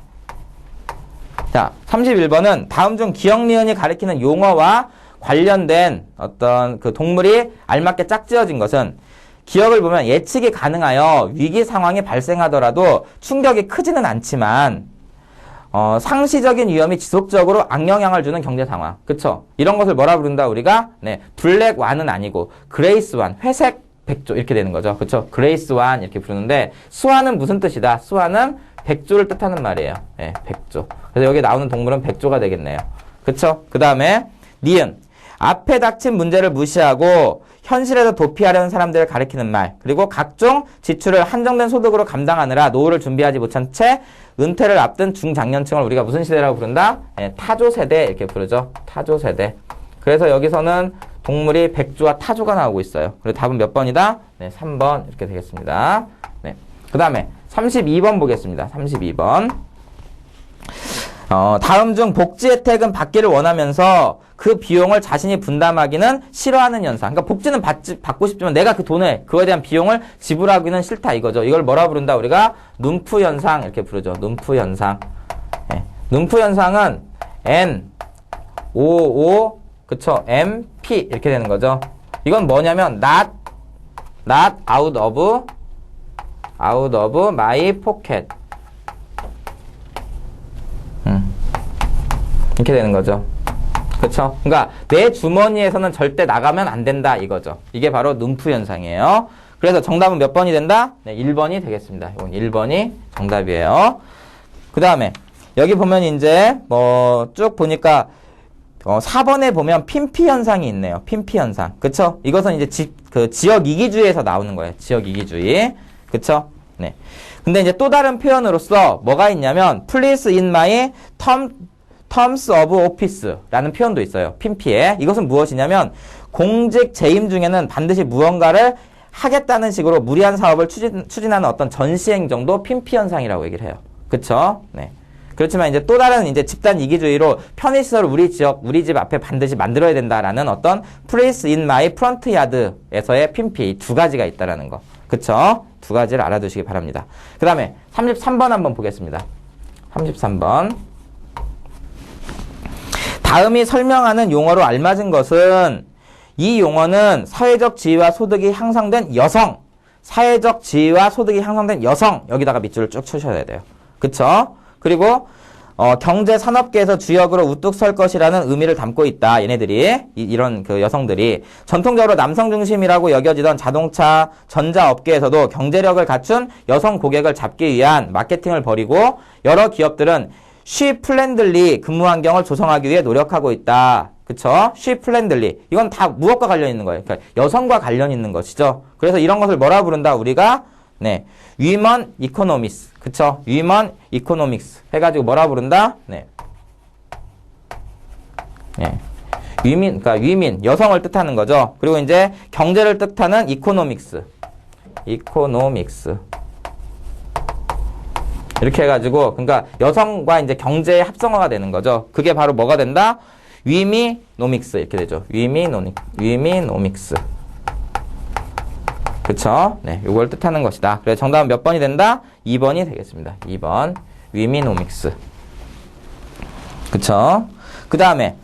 자, 31번은 다음 중 기억 니은이 가리키는 용어와 관련된 어떤 그 동물이 알맞게 짝지어진 것은, 기억을 보면 예측이 가능하여 위기 상황이 발생하더라도 충격이 크지는 않지만 상시적인 위험이 지속적으로 악영향을 주는 경제 상황. 그쵸? 이런 것을 뭐라 부른다? 우리가 블랙 완은 아니고 그레이스 완, 회색 백조 이렇게 되는 거죠. 그쵸? 그레이스 완 이렇게 부르는데, 수완은 무슨 뜻이다? 수완은 백조를 뜻하는 말이에요. 백조. 그래서 여기 나오는 동물은 백조가 되겠네요. 그쵸? 그 다음에 니은. 앞에 닥친 문제를 무시하고 현실에서 도피하려는 사람들을 가리키는 말. 그리고 각종 지출을 한정된 소득으로 감당하느라 노후를 준비하지 못한 채 은퇴를 앞둔 중장년층을 우리가 무슨 시대라고 부른다? 타조 세대 이렇게 부르죠. 타조 세대. 그래서 여기서는 동물이 백조와 타조가 나오고 있어요. 그리고 답은 몇 번이다? 3번 이렇게 되겠습니다. 그 다음에 32번 보겠습니다. 32번. 다음 중 복지 혜택은 받기를 원하면서 그 비용을 자신이 분담하기는 싫어하는 현상. 그러니까 복지는 받고 싶지만 내가 그 돈에 그거에 대한 비용을 지불하기는 싫다 이거죠. 이걸 뭐라 부른다? 우리가 눈프 현상 이렇게 부르죠. 눈프 현상. 눈프 현상은 NOO 그쵸? MP 이렇게 되는 거죠. 이건 뭐냐면 not out of my pocket. 이렇게 되는 거죠. 그쵸? 그러니까 내 주머니에서는 절대 나가면 안 된다 이거죠. 이게 바로 눈프 현상이에요. 그래서 정답은 몇 번이 된다? 1번이 되겠습니다. 이건 1번이 정답이에요. 그 다음에 여기 보면 이제 뭐 쭉 보니까 4번에 보면 핀피 현상이 있네요. 핀피 현상. 그쵸? 이것은 이제 지역 이기주의에서 나오는 거예요. 지역 이기주의. 그쵸? 네. 근데 이제 또 다른 표현으로서 뭐가 있냐면 please in my terms of office라는 표현도 있어요. 핀피에. 이것은 무엇이냐면 공직 재임 중에는 반드시 무언가를 하겠다는 식으로 무리한 사업을 추진하는 어떤 전시행정도 핀피 현상이라고 얘기를 해요. 그쵸? 네. 그렇지만 이제 또 다른 이제 집단 이기주의로 편의시설 우리 집 앞에 반드시 만들어야 된다라는 어떤 place in my front yard에서의 핀피 두 가지가 있다라는 거. 그쵸? 두 가지를 알아두시기 바랍니다. 그 다음에 33번 한번 보겠습니다. 33번. 다음이 설명하는 용어로 알맞은 것은 이 용어는 사회적 지위와 소득이 향상된 여성, 사회적 지위와 소득이 향상된 여성 여기다가 밑줄을 쭉 쳐셔야 돼요. 그쵸? 그리고 경제 산업계에서 주역으로 우뚝 설 것이라는 의미를 담고 있다. 얘네들이 이런 그 여성들이 전통적으로 남성 중심이라고 여겨지던 자동차 전자업계에서도 경제력을 갖춘 여성 고객을 잡기 위한 마케팅을 벌이고 여러 기업들은 쉬플랜들리 근무 환경을 조성하기 위해 노력하고 있다. 그쵸? 쉬플랜들리 이건 다 무엇과 관련 있는 거예요? 그러니까 여성과 관련 있는 것이죠. 그래서 이런 것을 뭐라 부른다? 우리가 네, 위먼 이코노미스, 그쵸? 위먼 이코노믹스 해가지고 뭐라 부른다? 네, 네, 그러니까 위민 여성을 뜻하는 거죠. 그리고 이제 경제를 뜻하는 이코노믹스 이렇게 해가지고 그러니까 여성과 이제 경제의 합성어가 되는 거죠. 그게 바로 뭐가 된다? 위미노믹스 이렇게 되죠. 위미노믹스. 그쵸? 네, 요걸 뜻하는 것이다. 그래서 정답은 몇 번이 된다? 2번이 되겠습니다. 2번. 위미노믹스. 그쵸? 그 다음에,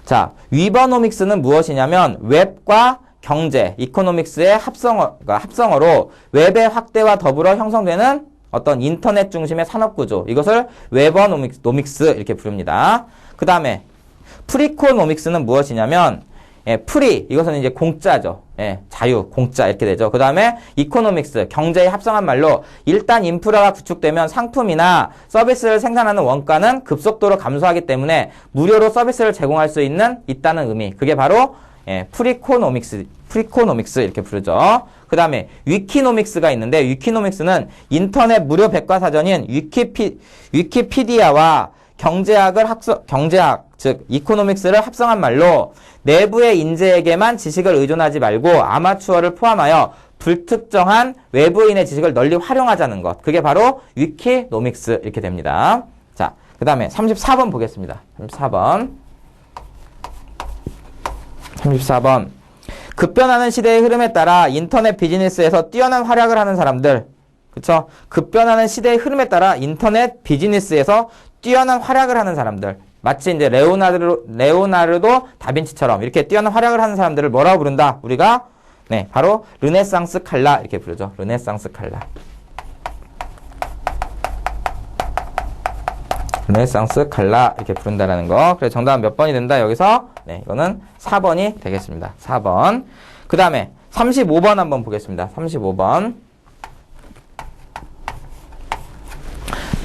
자, 위버노믹스는 무엇이냐면, 웹과 경제, 이코노믹스의 합성어로 웹의 확대와 더불어 형성되는 어떤 인터넷 중심의 산업구조. 이것을 웨버노믹스 이렇게 부릅니다. 그 다음에, 프리코노믹스는 무엇이냐면, 프리, 이것은 이제 공짜죠. 자유, 공짜 이렇게 되죠. 그 다음에 이코노믹스, 경제에 합성한 말로 일단 인프라가 구축되면 상품이나 서비스를 생산하는 원가는 급속도로 감소하기 때문에 무료로 서비스를 제공할 수 있다는 의미. 그게 바로 프리코노믹스 이렇게 부르죠. 그 다음에 위키노믹스가 있는데 위키노믹스는 인터넷 무료 백과사전인 위키피디아와 경제학, 즉 이코노믹스를 합성한 말로 내부의 인재에게만 지식을 의존하지 말고 아마추어를 포함하여 불특정한 외부인의 지식을 널리 활용하자는 것. 그게 바로 위키노믹스 이렇게 됩니다. 자, 그 다음에 34번 보겠습니다. 34번. 급변하는 시대의 흐름에 따라 인터넷 비즈니스에서 뛰어난 활약을 하는 사람들. 그쵸? 급변하는 시대의 흐름에 따라 인터넷 비즈니스에서 뛰어난 활약을 하는 사람들. 마치 이제 레오나르도 다빈치처럼 이렇게 뛰어난 활약을 하는 사람들을 뭐라고 부른다? 우리가 네, 바로 르네상스 칼라 이렇게 부르죠. 르네상스 칼라. 르네상스 칼라 이렇게 부른다라는 거. 그래서 정답은 몇 번이 된다? 여기서 네, 이거는 4번이 되겠습니다. 4번. 그 다음에 35번 한번 보겠습니다. 35번.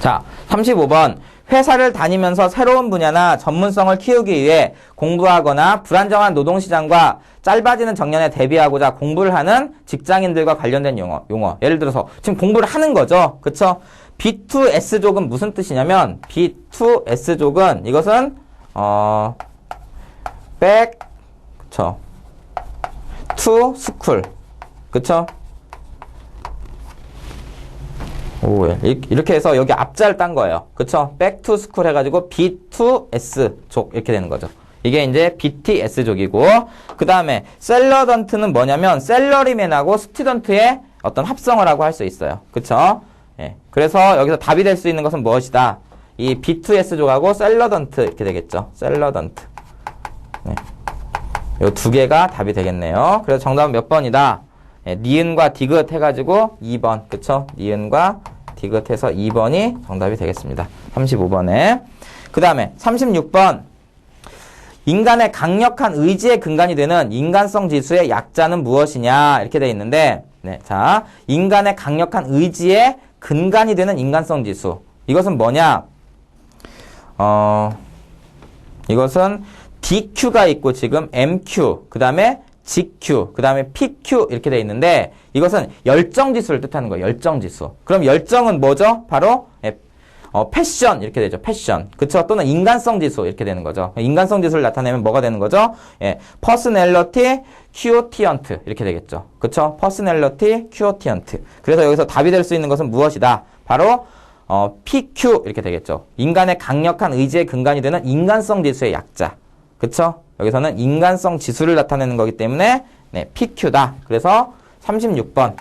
자, 35번. 회사를 다니면서 새로운 분야나 전문성을 키우기 위해 공부하거나 불안정한 노동시장과 짧아지는 정년에 대비하고자 공부를 하는 직장인들과 관련된 용어. 예를 들어서 지금 공부를 하는 거죠. 그쵸? B2S족은 무슨 뜻이냐면 B2S족은 이것은 back 그쵸? to school. 그쵸? 오, 이렇게 해서 여기 앞자를 딴 거예요. 그쵸? back to school 해가지고 B2S족 이렇게 되는 거죠. 이게 이제 BTS족이고, 그 다음에 셀러던트는 뭐냐면 셀러리맨하고 스튜던트의 어떤 합성어라고 할 수 있어요. 그쵸? 예. 그래서 여기서 답이 될 수 있는 것은 무엇이다? 이 B2S족하고 셀러던트 이렇게 되겠죠. 셀러던트. 네. 요 두 개가 답이 되겠네요. 그래서 정답은 몇 번이다? 예, 니은과 디귿 해가지고 2번. 그쵸? 니은과 디귿 해서 2번이 정답이 되겠습니다. 35번에. 그 다음에 36번. 인간의 강력한 의지의 근간이 되는 인간성 지수의 약자는 무엇이냐? 이렇게 되어 있는데, 네. 자, 인간의 강력한 의지의 근간이 되는 인간성 지수. 이것은 뭐냐? 이것은 DQ가 있고 지금 MQ, 그 다음에 GQ, 그 다음에 PQ 이렇게 되어 있는데 이것은 열정지수를 뜻하는 거예요. 열정지수. 그럼 열정은 뭐죠? 바로 패션 이렇게 되죠. 패션. 그쵸? 또는 인간성 지수 이렇게 되는 거죠. 인간성 지수를 나타내면 뭐가 되는 거죠? 예, 퍼스널리티 퀴오티언트 이렇게 되겠죠. 그쵸? 퍼스널리티 퀴오티언트. 그래서 여기서 답이 될 수 있는 것은 무엇이다? 바로 PQ 이렇게 되겠죠. 인간의 강력한 의지의 근간이 되는 인간성 지수의 약자. 그쵸? 여기서는 인간성 지수를 나타내는 거기 때문에 네, PQ다. 그래서 36번.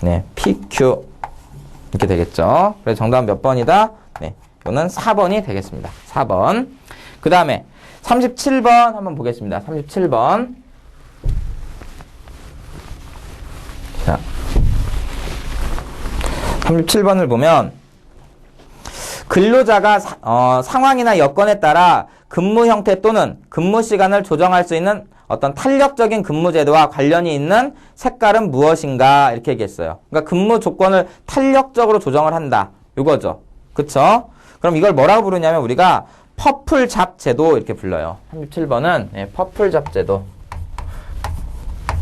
네, PQ. 이렇게 되겠죠. 그래서 정답은 몇 번이다? 네, 이거는 4번이 되겠습니다. 4번. 그 다음에 37번 한번 보겠습니다. 37번. 자, 37번을 보면 근로자가 상황이나 여건에 따라 근무 형태 또는 근무 시간을 조정할 수 있는 어떤 탄력적인 근무 제도와 관련이 있는 색깔은 무엇인가 이렇게 얘기했어요. 그러니까 근무 조건을 탄력적으로 조정을 한다. 이거죠. 그쵸? 그럼 이걸 뭐라고 부르냐면 우리가 퍼플 잡 제도 이렇게 불러요. 37번은 네, 퍼플 잡 제도.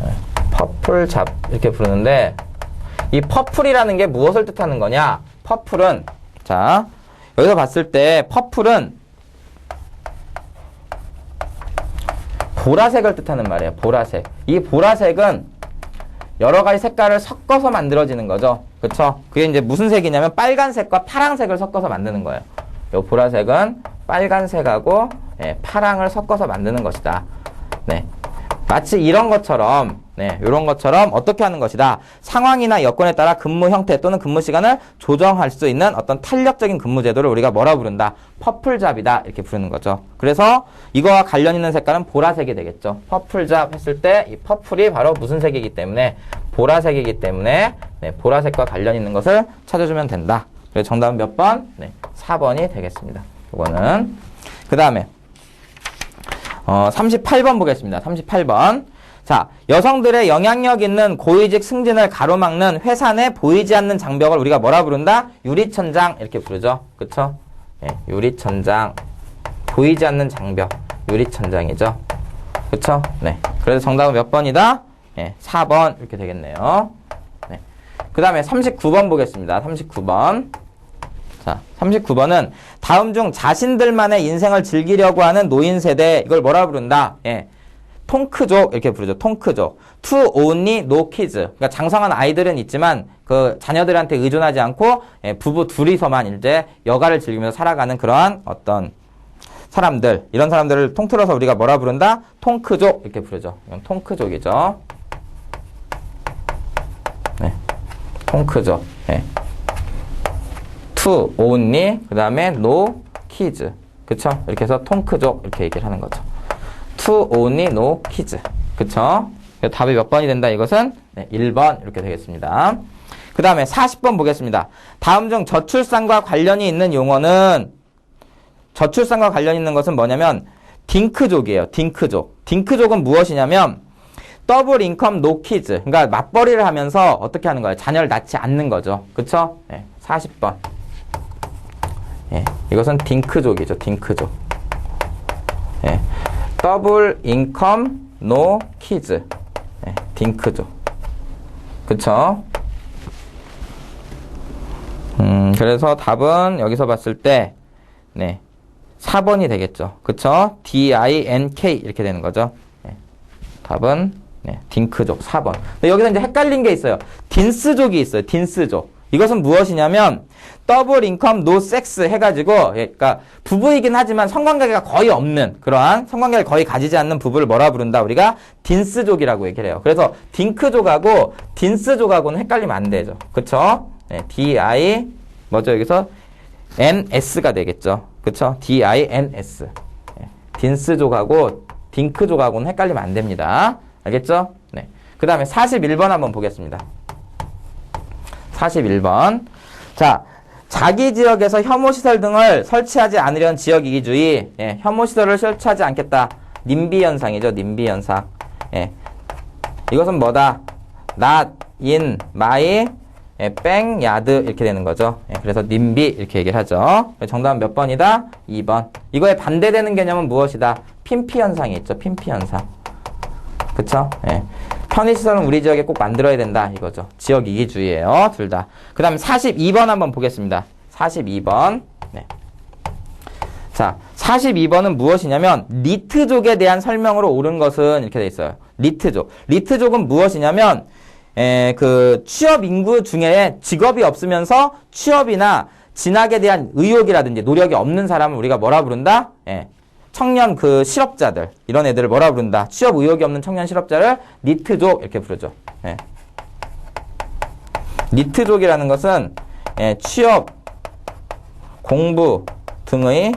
네, 퍼플 잡 이렇게 부르는데 이 퍼플이라는 게 무엇을 뜻하는 거냐? 퍼플은 자 여기서 봤을 때 퍼플은 보라색을 뜻하는 말이에요. 보라색. 이 보라색은 여러 가지 색깔을 섞어서 만들어지는 거죠. 그쵸? 그게 이제 무슨 색이냐면 빨간색과 파란색을 섞어서 만드는 거예요. 이 보라색은 빨간색하고 네, 파랑을 섞어서 만드는 것이다. 네. 마치 이런 것처럼 네, 이런 것처럼 어떻게 하는 것이다. 상황이나 여건에 따라 근무 형태 또는 근무 시간을 조정할 수 있는 어떤 탄력적인 근무 제도를 우리가 뭐라 부른다? 퍼플잡이다. 이렇게 부르는 거죠. 그래서 이거와 관련 있는 색깔은 보라색이 되겠죠. 퍼플잡 했을 때 이 퍼플이 바로 무슨 색이기 때문에 보라색이기 때문에 네, 보라색과 관련 있는 것을 찾아주면 된다. 그래서 정답은 몇 번? 네, 4번이 되겠습니다. 이거는 그 다음에 38번 보겠습니다. 38번. 자, 여성들의 영향력 있는 고위직 승진을 가로막는 회사 내 보이지 않는 장벽을 우리가 뭐라 부른다? 유리천장 이렇게 부르죠. 그쵸? 네, 유리천장. 보이지 않는 장벽. 유리천장이죠. 그쵸? 네. 그래서 정답은 몇 번이다? 네, 4번 이렇게 되겠네요. 네. 그 다음에 39번 보겠습니다. 39번. 자, 39번은 다음 중 자신들만의 인생을 즐기려고 하는 노인 세대 이걸 뭐라 부른다? 예. 통크족 이렇게 부르죠. 통크족. To only no kids. 그러니까 장성한 아이들은 있지만 그 자녀들한테 의존하지 않고 예, 부부 둘이서만 이제 여가를 즐기면서 살아가는 그러한 어떤 사람들, 이런 사람들을 통틀어서 우리가 뭐라 부른다? 통크족 이렇게 부르죠. 이건 통크족이죠. 네. 통크족. 네. To only 그 다음에 no kids. 그쵸? 이렇게 해서 통크족 이렇게 얘기를 하는 거죠. To only no kids. 그쵸? 답이 몇 번이 된다? 이것은 네, 1번 이렇게 되겠습니다. 그 다음에 40번 보겠습니다. 다음 중 저출산과 관련이 있는 용어는 저출산과 관련 있는 것은 뭐냐면 딩크족이에요. 딩크족. 딩크족은 무엇이냐면 더블 인컴 노 키즈. 그러니까 맞벌이를 하면서 어떻게 하는 거예요? 자녀를 낳지 않는 거죠. 그쵸? 네, 40번. 예, 이것은 딩크족이죠. 딩크족. 예, 더블 인컴 노 키즈. 예, 딩크족. 그쵸? 그래서 답은 여기서 봤을 때 네, 4번이 되겠죠. 그쵸? D-I-N-K 이렇게 되는 거죠. 네, 답은 네, 딩크족 4번. 근데 여기서 이제 헷갈린 게 있어요. 딘스족이 있어요. 딘스족. 이것은 무엇이냐면 더블 인컴 노 섹스 해가지고 그러니까 부부이긴 하지만 성관계가 거의 없는 그러한 성관계를 거의 가지지 않는 부부를 뭐라 부른다? 우리가 딘스족이라고 얘기를 해요. 그래서 딩크족하고 딘스족하고는 헷갈리면 안 되죠. 그쵸? 네, D-I 뭐죠? 여기서 N-S가 되겠죠. 그쵸? D-I-N-S. 네, 딘스족하고 딩크족하고는 헷갈리면 안 됩니다. 알겠죠? 네. 그 다음에 41번 한번 보겠습니다. 41번. 자, 자기 지역에서 혐오시설 등을 설치하지 않으려는 지역이기주의. 예, 혐오시설을 설치하지 않겠다. 님비 현상이죠. 님비 현상. 예. 이것은 뭐다? not in my backyard 이렇게 되는 거죠. 예, 그래서 님비 이렇게 얘기를 하죠. 정답은 몇 번이다? 2번. 이거에 반대되는 개념은 무엇이다? 핀피 현상이 있죠. 핀피 현상. 그쵸? 예. 편의시설은 우리 지역에 꼭 만들어야 된다 이거죠. 지역 이기주의예요. 둘 다. 그 다음에 42번 한번 보겠습니다. 42번. 네. 자, 42번은 무엇이냐면 리트족에 대한 설명으로 옳은 것은 이렇게 돼 있어요. 리트족. 리트족은 무엇이냐면 그 취업 인구 중에 직업이 없으면서 취업이나 진학에 대한 의욕이라든지 노력이 없는 사람을 우리가 뭐라 부른다? 청년 그 실업자들 이런 애들을 뭐라 부른다? 취업 의욕이 없는 청년 실업자를 니트족 이렇게 부르죠. 니트족이라는 것은 취업, 공부 등의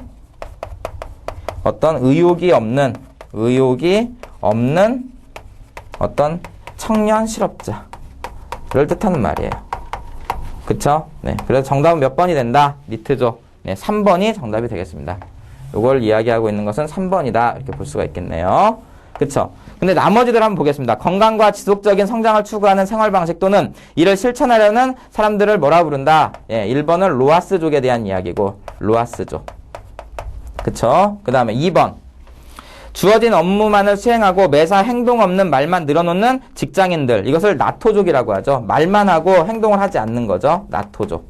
어떤 의욕이 없는 어떤 청년 실업자를 뜻하는 말이에요. 그쵸? 네. 그래서 정답은 몇 번이 된다? 니트족. 네, 3번이 정답이 되겠습니다. 이걸 이야기하고 있는 것은 3번이다. 이렇게 볼 수가 있겠네요. 그쵸? 근데 나머지들 한번 보겠습니다. 건강과 지속적인 성장을 추구하는 생활 방식 또는 이를 실천하려는 사람들을 뭐라 부른다? 1번은 로아스족에 대한 이야기고, 로아스족. 그쵸? 그 다음에 2번. 주어진 업무만을 수행하고 매사 행동 없는 말만 늘어놓는 직장인들. 이것을 나토족이라고 하죠. 말만 하고 행동을 하지 않는 거죠. 나토족.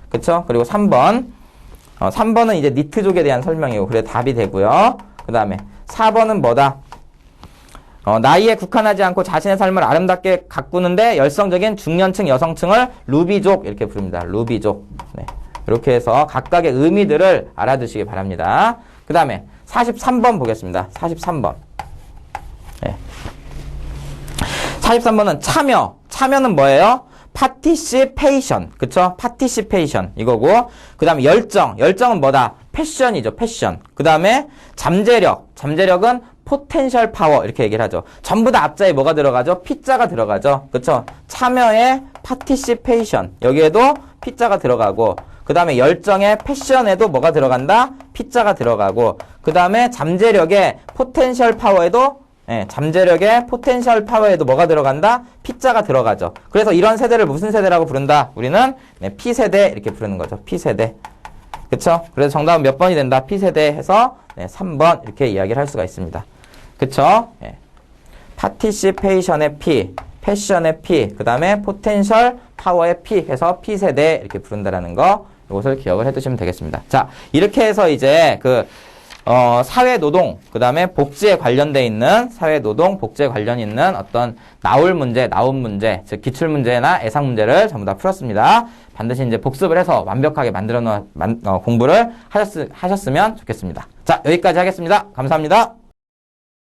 그쵸? 그리고 3번. 3번은 이제 니트족에 대한 설명이고, 그래 답이 되고요. 그 다음에 4번은 뭐다? 나이에 국한하지 않고 자신의 삶을 아름답게 가꾸는데 열성적인 중년층 여성층을 루비족 이렇게 부릅니다. 루비족. 네. 이렇게 해서 각각의 의미들을 알아두시기 바랍니다. 그 다음에 43번 보겠습니다. 43번. 네. 43번은 참여. 참여는 뭐예요? participation. 그쵸? participation. 이거고. 그 다음에 열정. 열정은 뭐다? 패션이죠. 패션. 그 다음에 잠재력. 잠재력은 potential power. 이렇게 얘기를 하죠. 전부 다 앞자에 뭐가 들어가죠? P자가 들어가죠. 그쵸? 참여의 participation. 여기에도 P자가 들어가고. 그 다음에 열정의 패션에도 뭐가 들어간다? P자가 들어가고. 그 다음에 잠재력의 potential power에도 잠재력의 포텐셜 파워에도 뭐가 들어간다? P자가 들어가죠. 그래서 이런 세대를 무슨 세대라고 부른다? 우리는 P세대 이렇게 부르는 거죠. P세대. 그쵸? 그래서 정답은 몇 번이 된다? P세대 해서 3번 이렇게 이야기를 할 수가 있습니다. 그쵸? participation의 P, 패션의 P, 그 다음에 포텐셜 파워의 P 해서 P세대 이렇게 부른다라는 거 이것을 기억을 해두시면 되겠습니다. 자, 이렇게 해서 이제 사회노동, 그 다음에 복지에 관련돼 있는, 사회노동, 복지에 관련 있는 어떤 나온 문제, 즉, 기출문제나 예상문제를 전부 다 풀었습니다. 반드시 이제 복습을 해서 완벽하게 공부를 하셨으면 좋겠습니다. 자, 여기까지 하겠습니다. 감사합니다.